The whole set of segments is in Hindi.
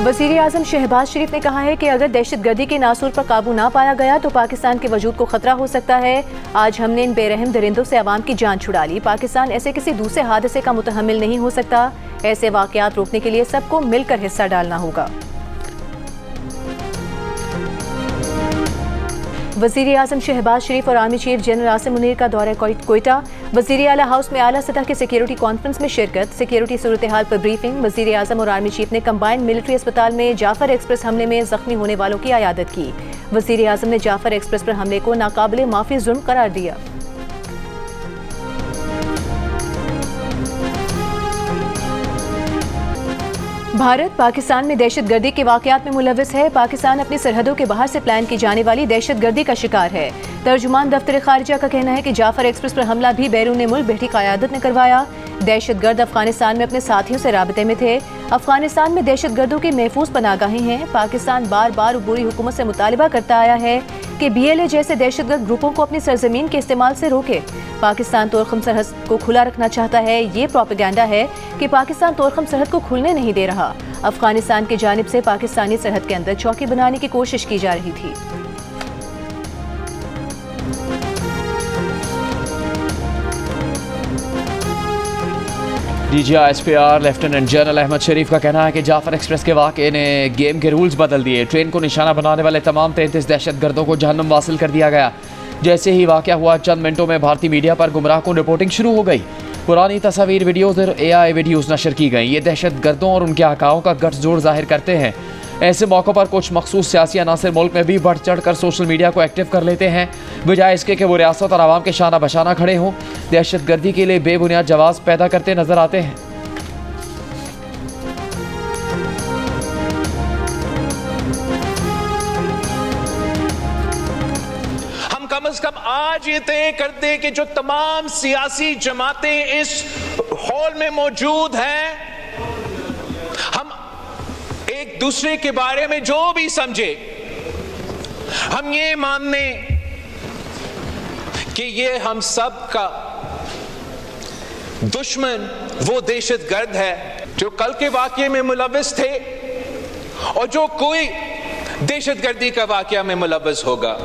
वज़ीर आज़म शहबाज शरीफ ने कहा है कि अगर दहशतगर्दी के नासूर पर काबू ना पाया गया तो पाकिस्तान के वजूद को खतरा हो सकता है। आज हमने इन बेरहम दरिंदों से आवाम की जान छुड़ा ली। पाकिस्तान ऐसे किसी दूसरे हादसे का मुतहम्मिल नहीं हो सकता। ऐसे वाक़यात रोकने के लिए सबको मिलकर हिस्सा डालना होगा। वज़ीर आज़म शहबाज शरीफ और army chief general Asim Munir का दौरा कोयटा। वज़ीर आला हाउस में आला सतह के सिक्योरिटी कॉन्फ्रेंस में शिरकत, सिक्योरिटी सूरत हाल पर ब्रीफिंग। वज़ीर आज़म और आर्मी चीफ ने कंबाइंड मिलिट्री अस्पताल में जाफर एक्सप्रेस हमले में जख्मी होने वालों की आयादत की। वज़ीर आज़म ने जाफर एक्सप्रेस पर हमले को नाकाबिले माफ़ी जुल्म करार दिया। भारत पाकिस्तान में दहशतगर्दी के वाक़यात में मुलव्विस है। पाकिस्तान अपनी सरहदों के बाहर से प्लान की जाने वाली दहशतगर्दी का शिकार है। तर्जुमान दफ्तर खारिजा का कहना है कि जाफर एक्सप्रेस पर हमला भी बैरून मुल्क बेटी क़यादत ने करवाया। दहशतगर्द अफगानिस्तान में अपने साथियों से राबते में थे। अफगानिस्तान में दहशतगर्दों की महफूज पनागाहें हैं। पाकिस्तान बार बार अबूरी हुकूमत से मुतालिबा करता आया है कि BLA जैसे दहशतगर्द ग्रुपों को अपनी सरजमीन के इस्तेमाल से रोके। पाकिस्तान तोरखम सरहद को खुला रखना चाहता है। ये प्रोपेगेंडा है कि पाकिस्तान तोरखम सरहद को खुलने नहीं दे रहा। अफगानिस्तान की जानिब से पाकिस्तानी सरहद के अंदर चौकी बनाने की कोशिश की जा रही थी। DGI SPR lieutenant general Ahmed Sharif का कहना है कि जाफर एक्सप्रेस के वाक़े ने गेम के रूल्स बदल दिए। ट्रेन को निशाना बनाने वाले तमाम 33 दहशतगर्दों को जहन्नुम वासिल कर दिया गया। जैसे ही वाक़या हुआ चंद मिनटों में भारतीय मीडिया पर गुमराहकुन रिपोर्टिंग शुरू हो गई। पुरानी तस्वीर, वीडियोज़ और AI वीडियोज़ नशर की गई। ये दहशतगर्दों और उनके आकाओं का गट्स जोर जाहिर करते हैं। ऐसे मौक़ों पर कुछ मखसूस सियासी अनासर मुल्क में भी बढ़ चढ़ कर सोशल मीडिया को एक्टिव कर लेते हैं, बजाय इसके कि वो रियासत और आवाम के शाना बशाना खड़े हों। दहशतगर्दी के लिए बेबुनियाद जवाब पैदा करते नजर आते हैं। कम से कम आज ये तय कर दे कि जो तमाम सियासी जमातें इस हॉल में मौजूद हैं, हम एक दूसरे के बारे में जो भी समझे, हम ये मान लें कि ये हम सब का दुश्मन वो दहशतगर्द है जो कल के वाकये में मुलव्विस थे और जो कोई दहशतगर्दी का वाकया में मुलव्विस होगा।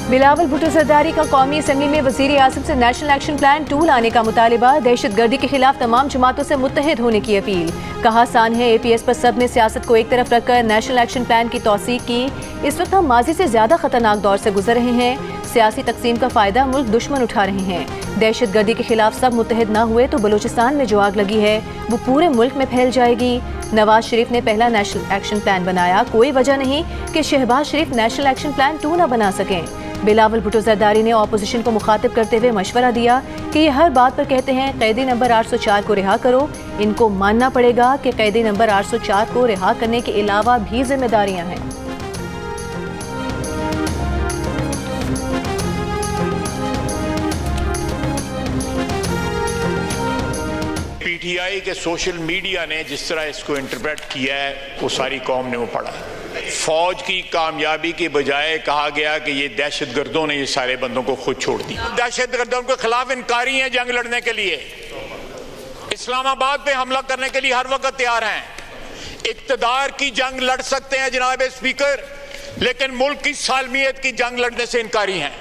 बिलावल भुट्टो जरदारी का कौमी असम्बली में वज़ीर आज़म से नेशनल एक्शन प्लान 2 लाने का मुतालिबा। दहशतगर्दी के खिलाफ तमाम जमातों से मुत्तहिद होने की अपील। कहा आसान है APS पर सब ने सियासत को एक तरफ रखकर नेशनल एक्शन प्लान की तौसीक की। इस वक्त हम माजी से ज़्यादा खतरनाक दौर से गुजर रहे हैं। सियासी तकसीम का फ़ायदा मुल्क दुश्मन उठा रहे हैं। दहशतगर्दी के खिलाफ सब मुत्तहिद ना हुए तो बलूचिस्तान में जो आग लगी है वो पूरे मुल्क में फैल जाएगी। नवाज शरीफ ने पहला नेशनल एक्शन प्लान बनाया, कोई वजह नहीं कि शहबाज शरीफ नेशनल एक्शन प्लान 2 ना बना सकें। बिलावल भुट्टो जरदारी ने ऑपोजिशन को मुखातिब करते हुए मशवरा दिया कि ये हर बात पर कहते हैं कैदी नंबर 804 को रिहा करो। इनको मानना पड़ेगा कि कैदी नंबर 804 को रिहा करने के अलावा भी जिम्मेदारियां हैं। PTI के सोशल मीडिया ने जिस तरह इसको इंटरप्रेट किया है वो सारी कौम ने वो पढ़ा। फौज की कामयाबी के बजाय कहा गया कि ये दहशतगर्दों ने ये सारे बंदों को खुद छोड़ दिया। दहशतगर्दों के खिलाफ इनकारी हैं जंग लड़ने के लिए, इस्लामाबाद पे हमला करने के लिए हर वक्त तैयार हैं। इक्तदार की जंग लड़ सकते हैं जनाब स्पीकर, लेकिन मुल्क की सालमियत की जंग लड़ने से इनकारी हैं।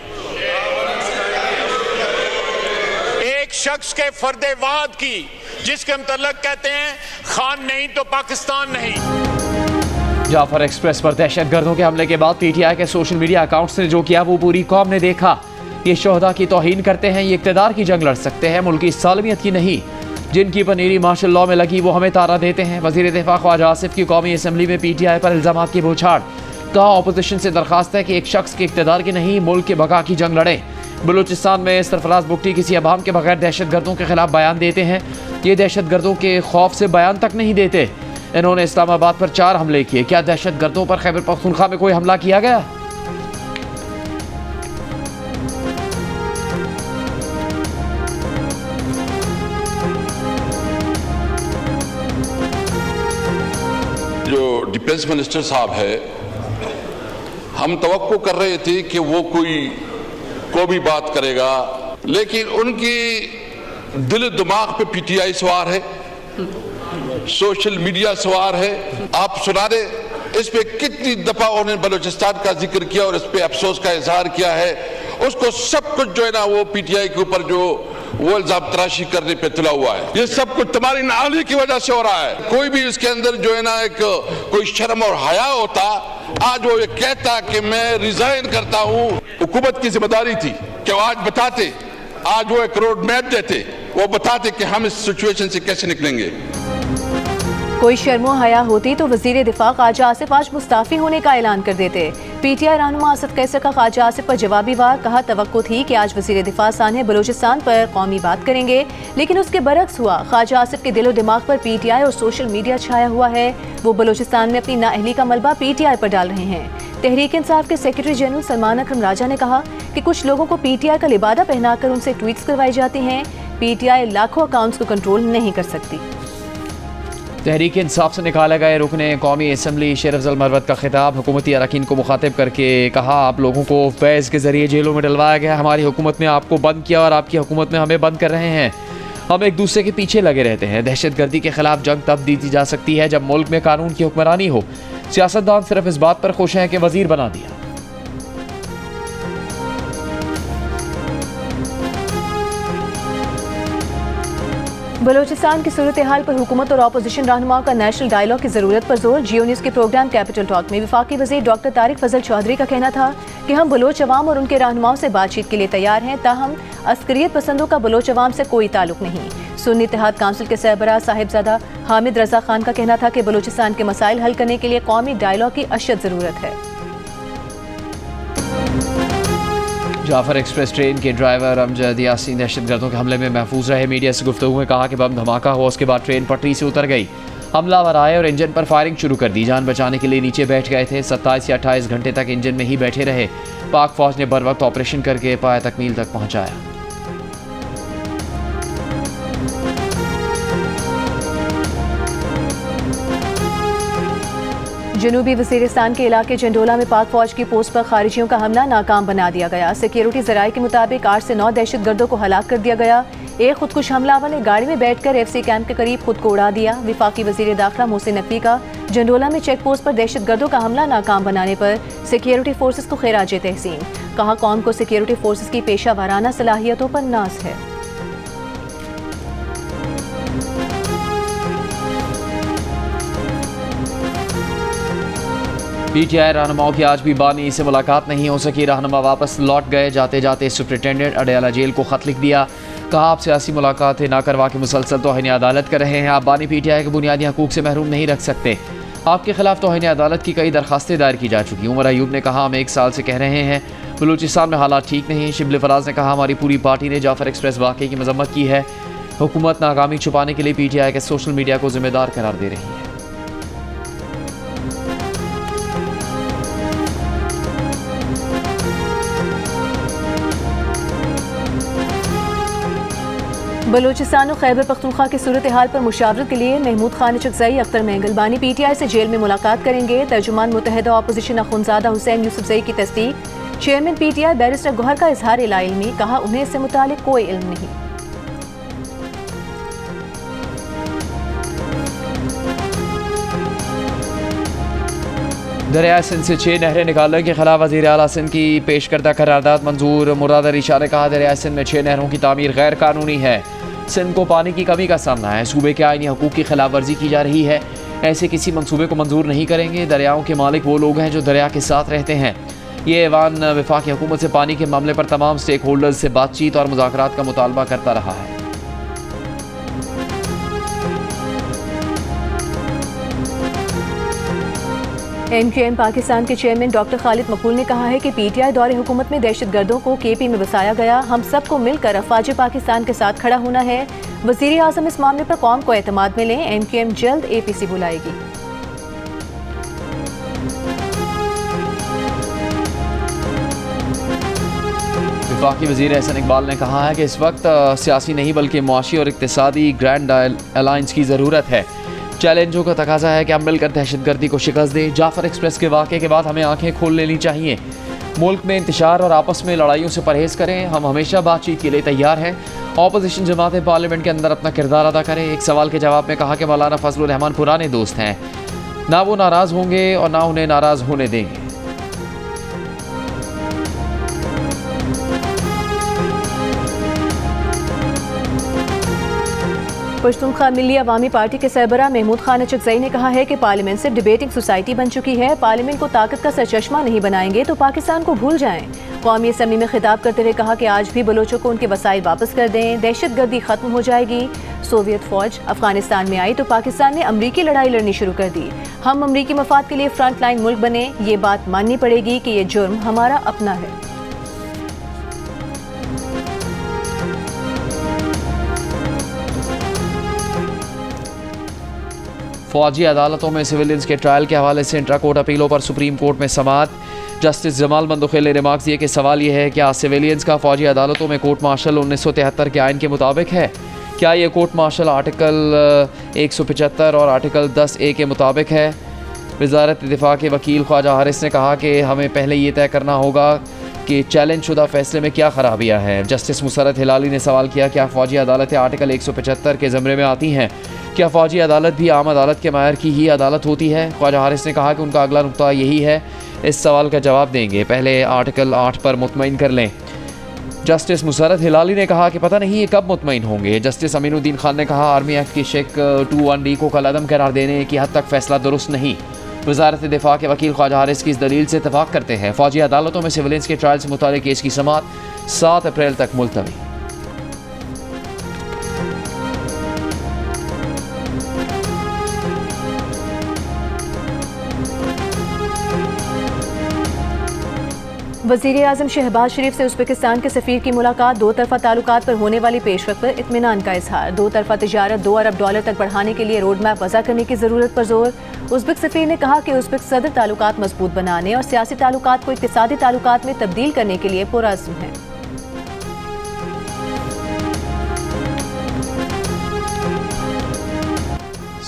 एक शख्स के फर्देवाद की जिसके मतलब कहते हैं खान नहीं तो पाकिस्तान नहीं। जाफर एक्सप्रेस पर दहशतगर्दों के हमले के बाद PTI के सोशल मीडिया अकाउंट्स ने जो किया वो पूरी कौम ने देखा। ये शोहदा की तौहीन करते हैं, ये इक़्तिदार की जंग लड़ सकते हैं, मुल्क की सालमियत की नहीं। जिनकी पनीरी मार्शल लॉ में लगी वो हमें तारा देते हैं। वज़ीर दिफा ख्वाजा आसिफ की कौमी असम्बली में PTI पर इल्ज़ाम की बौछार। कहा ऑपोजिशन से दरख्वास्त है कि एक शख्स के इक़्तिदार की नहीं, मुल्क के बका की जंग लड़े। बलूचिस्तान में सरफराज बुगटी किसी अवाम के बगैर दहशतगर्दों के खिलाफ बयान देते हैं। ये दहशतगर्दों के खौफ से बयान तक नहीं देते। इन्होंने इस्लामाबाद पर 4 हमले किए। क्या दहशतगर्दों पर खैबर पख्तूनख्वा में कोई हमला किया गया? जो डिफेंस मिनिस्टर साहब है, हम तवक्को कर रहे थे कि वो कोई भी बात करेगा, लेकिन उनकी दिल दिमाग पे PTI सवार है। सोशल मीडिया सवार है। आप सुना दे इस पे कितनी दफा उन्होंने बलूचिस्तान का जिक्र किया और इस पे अफसोस का इजहार किया है। उसको सब कुछ जो है ना वो पीटीआई के ऊपर जो वो इल्जाम तराशी करने पे तुला हुआ है। ये सब कुछ तुम्हारी नाअहली की वजह से हो रहा है। कोई भी इसके अंदर जो है ना एक कोई शर्म और हया होता, आज वो ये कहता कि मैं रिजाइन करता हूँ। हुकूमत की जिम्मेदारी थी कि वो आज बताते, आज वो एक रोड मैप देते, वो बताते कि हम इस सिचुएशन से कैसे निकलेंगे। कोई शर्मो हया होती तो वजीर दिफा ख्वाजा आसिफ आज मुस्ताफी होने का ऐलान कर देते। पीटीआई रहनुमा असद कैसर का ख्वाजा आसिफ पर जवाबी वार, कहा तवक्को थी कि आज वजीर दिफा सानह बलूचिस्तान पर कौमी बात करेंगे, लेकिन उसके बरक्स हुआ। ख्वाजा आसिफ के दिलो दिमाग पर पीटीआई और सोशल मीडिया छाया हुआ है। वो बलूचिस्तान में अपनी नाअहली का मलबा पीटीआई पर डाल रहे हैं। तहरीक इंसाफ के सेक्रेटरी जनरल सलमान अकरम राजा ने कहा कि कुछ लोगों को पीटीआई का लिबादा पहनाकर उनसे ट्वीट्स करवाई जाती हैं। पीटीआई लाखों अकाउंट्स को कंट्रोल नहीं कर सकती। तहरीक इंसाफ से निकाले गए रुकने कौमी असम्बली शेर अफजल मरवत का खिताब हुकूमती अरकान को मुखातिब करके कहा, आप लोगों को फैज़ के ज़रिए जेलों में डलवाया गया। हमारी हुकूमत में आपको बंद किया और आपकी हुकूमत में हमें बंद कर रहे हैं। हम एक दूसरे के पीछे लगे रहते हैं। दहशत गर्दी के खिलाफ जंग तब जीती जा सकती है जब मुल्क में कानून की हुक्मरानी हो। सियासतदान सिर्फ इस बात पर खुश हैं कि वजीर बना दिया। बलूचिस्तान की सूरत हाल पर हुकूमत और अपोजिशन रहनुमाओं का नेशनल डायलॉग की जरूरत पर जोर। जियो न्यूज़ के प्रोग्राम कैपिटल टॉक में वफाकी वज़ीर डॉक्टर तारिक फजल चौधरी का कहना था कि हम बलोच अवाम और उनके रहनुमाओं से बातचीत के लिए तैयार हैं, ताहम अस्करियत पसंदों का बलोच अवाम से कोई ताल्लुक नहीं। सुन्नी इत्तेहाद काउंसिल के सरबराह साहिबजादा हामिद रजा खान का कहना था कि बलूचिस्तान के मसाइल हल करने के लिए कौमी डायलॉग की अशद ज़रूरत है। जाफर एक्सप्रेस ट्रेन के ड्राइवर अमजद यासीन दहशतगर्दों के हमले में महफूज रहे। मीडिया से गुफ्तगू में कहा कि बम धमाका हुआ, उसके बाद ट्रेन पटरी से उतर गई। हमलावर आए और इंजन पर फायरिंग शुरू कर दी। जान बचाने के लिए नीचे बैठ गए थे। 27 या 28 घंटे तक इंजन में ही बैठे रहे। पाक फौज ने बर वक्त ऑपरेशन करके पाया तकमील तक पहुँचाया। जनूबी वज़ीरिस्तान के इलाके जंडोला में पाक फौज की पोस्ट पर खारिजियों का हमला नाकाम बना दिया गया। सिक्योरिटी ज़राए के मुताबिक 8 से 9 दहशतगर्दों को हलाक कर दिया गया। एक खुदकुश हमलावर ने गाड़ी में बैठकर एफसी कैंप के करीब खुद को उड़ा दिया। विफाकी वज़ीर दाखिला मोहसिन नकवी का जंडोला में चेक पोस्ट पर दहशतगर्दों का हमला नाकाम बनाने पर सिक्योरिटी फोर्सेस को खैराज तहसीन। कहा, कौम को सिक्योरिटी फोर्सेस की पेशा वाराना सलाहियतों पर नाज है। पीटीआई रहनुमाओं की आज भी बानी से मुलाकात नहीं हो सकी। रहनुमा वापस लौट गए। जाते जाते सुप्रिटेंडेंट अडयाला जेल को खत लिख दिया। कहा, आप सियासी मुलाकातें ना करवा के मुसलसल तौहीन अदालत कर रहे हैं। आप बानी पीटीआई के बुनियादी हकूक से महरूम नहीं रख सकते। आपके खिलाफ तौहीन अदालत की कई दरखास्तें दायर की जा चुकी। उमर अयूब ने कहा, हम 1 साल से कह रहे हैं बलूचिस्तान में हालात ठीक नहीं। शिबली फराज ने कहा, हमारी पूरी पार्टी ने जाफर एक्सप्रेस वाक़े की मजम्मत की है। हुकूमत नाकामी छुपाने के लिए पीटीआई के सोशल मीडिया को जिम्मेदार करार दे रही है। बलूचिस्तान और खैबर पख्तूनख्वा की सूरत हाल पर मुशावरत के लिए महमूद खान चकजई अख्तर मेंगलबानी पीटीआई से जेल में मुलाकात करेंगे। तर्जुमान मुत्तहिदा अपोजिशन अखुनजादा हुसैन यूसुफजई की तस्दीक। चेयरमैन पीटीआई बैरिस्टर गौहर का इजहार इल्मी, कहा उन्हें इससे मुतालिक कोई इल्म नहीं। दरिया सिंध से 6 नहरें निकालने के खिलाफ वज़ीर आला सिंध की पेश करदा करारदाद मंजूर। मुराद अली शाह ने कहा, दरिया सिंध में 6 नहरों की तामीर गैर कानूनी है। सिंध को पानी की कमी का सामना है। सूबे के आईनी हकूक़ की खिलाफ वर्जी की जा रही है। ऐसे किसी मंसूबे को मंजूर नहीं करेंगे। दरियाओं के मालिक वो लोग हैं जो दरिया के साथ रहते हैं। ये ऐवान वफाकी हुकूमत से पानी के मामले पर तमाम स्टेक होल्डर्स से बातचीत और मुज़ाकरात का मुतालबा करता रहा है। MQM पाकिस्तान के चेयरमैन डॉक्टर खालिद मकबूल ने कहा है कि पीटीआई दौरे हुकूमत में दहशतगर्दों को KP में बसाया गया। हम सबको मिलकर अफवाज पाकिस्तान के साथ खड़ा होना है। वज़ीर आज़म इस मामले पर कौम को एतमाद में लें। MQM जल्द APC बुलाएगी। वफाकी वज़ीर एहसन इकबाल ने कहा है कि इस वक्त सियासी नहीं बल्कि मुआशी और इक़्तिसादी ग्रैंड अलायंस की ज़रूरत है। चैलेंजों का तकाजा है कि हम मिलकर दहशतगर्दी को शिकस्त दें। जाफर एक्सप्रेस के वाक़े के बाद हमें आंखें खोल लेनी चाहिए। मुल्क में इंतशार और आपस में लड़ाइयों से परहेज करें। हम हमेशा बातचीत के लिए तैयार हैं। ऑपोजिशन जमातें पार्लियामेंट के अंदर अपना किरदार अदा करें। एक सवाल के जवाब में कहा कि मौलाना फजलुर रहमान पुराने दोस्त हैं, ना वो नाराज़ होंगे और ना उन्हें नाराज़ होने देंगे। पश्तूनख्वा मिली अवामी पार्टी के सरबराह महमूद खान अचकज़ई ने कहा है कि पार्लियामेंट सिर्फ डिबेटिंग सोसाइटी बन चुकी है। पार्लियामेंट को ताकत का सरचश्मा नहीं बनाएंगे तो पाकिस्तान को भूल जाएं। कौमी असम्बली में खिताब करते हुए कहा कि आज भी बलोचों को उनके वसाइल वापस कर दें, दहशतगर्दी खत्म हो जाएगी। सोवियत फौज अफगानिस्तान में आई तो पाकिस्तान ने अमरीकी लड़ाई लड़नी शुरू कर दी। हम अमरीकी मफाद के लिए फ्रंट लाइन मुल्क बने, ये बात माननी पड़ेगी कि ये जुर्म हमारा अपना है। फौजी अदालतों में सिविलियंस के ट्रायल के हवाले से इंट्रा कोर्ट अपीलों पर सुप्रीम कोर्ट में समाअत। जस्टिस जमाल मंदुखेल ने रिमार्क्स दिए कि सवाल यह है क्या सिविलियंस का फौजी अदालतों में कोर्ट मार्शल 1973 के आइन के मुताबिक है? क्या ये कोर्ट मार्शल आर्टिकल 175 और आर्टिकल 10A के मुताबिक है? वजारत दिफा के वकील ख्वाजा हारिस ने कहा कि हमें पहले ये तय करना होगा कि चैलेंज शुदा फैसले में क्या खराबियाँ हैं। जस्टिस मुसरत हिलाली ने सवाल किया क्या फ़ौजी अदालतें आर्टिकल 175 के ज़मरे में आती हैं? क्या फ़ौजी अदालत भी आम अदालत के मायर की ही अदालत होती है? ख्वाजा हारिस ने कहा कि उनका अगला नुक्ता यही है। इस सवाल का जवाब देंगे, पहले आर्टिकल 8 पर मुतमईन कर लें। जस्टिस मुसरत हिलाली ने कहा कि पता नहीं ये कब मुतमईन होंगे। जस्टिस अमीनुद्दीन खान ने कहा आर्मी एक्ट की शेक 21D को कलअदम करार देने की हद तक फैसला दुरुस्त नहीं। वजारत दिफा के वकील ख्वाजा हारिस की इस दलील से इत्तफाक करते हैं। फौजी अदालतों में सिविलियंस के ट्रायल से मुताल्लिक़ केस की समाअत 7 अप्रैल तक मुलतवी। वज़ीर आज़म शहबाज शरीफ से उज़्बेकिस्तान के सफ़ीर की मुलाकात। दो तरफ़ा ताल्लुकात पर होने वाली पेशरफ़्त पर इत्मीनान का इजहार। दो तरफ़ा तिजारत $2 अरब तक बढ़ाने के लिए रोड मैप वज़ा करने की ज़रूरत पर जोर। उज़्बेक सफ़ीर ने कहा कि उज़्बेक सदर ताल्लुकात मजबूत बनाने और सियासी ताल्लुकात को इक़्तिसादी ताल्लुकात में तब्दील करने के लिए पुरअज़्म है।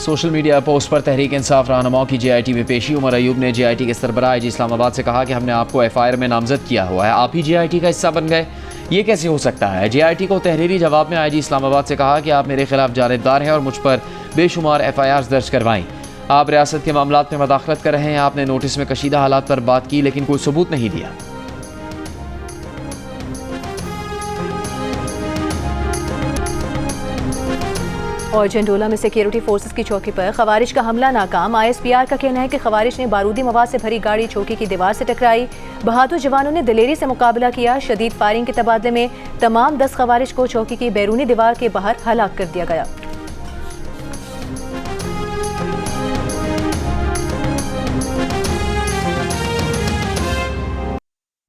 सोशल मीडिया पोस्ट पर तहरीक इंसाफ रहनुमाओं की JIT में पेशी। उमर अयूब ने JIT के सरबराह IG इस्लामाबाद से कहा कि हमने आपको FIR में नामजद किया हुआ है, आप ही JIT का हिस्सा बन गए, ये कैसे हो सकता है? JIT को तहरीरी जवाब में IG इस्लामाबाद से कहा कि आप मेरे खिलाफ जानिबदार हैं और मुझ पर बेशुमार FIRs दर्ज करवाएं। आप रियासत के मामलात में मदाखलत कर रहे हैं। आपने नोटिस में कशीदा हालात पर बात की लेकिन कोई सबूत नहीं दिया। और जंडोला में सिक्योरिटी फोर्सेस की चौकी पर खवारिज का हमला नाकाम। ISPR का कहना है कि खवारिज ने बारूदी मवाद से भरी गाड़ी चौकी की दीवार से टकराई। बहादुर जवानों ने दिलेरी से मुकाबला किया। शदीद फायरिंग के तबादले में तमाम 10 खवारिज को चौकी की बैरूनी दीवार के बाहर हलाक कर दिया गया।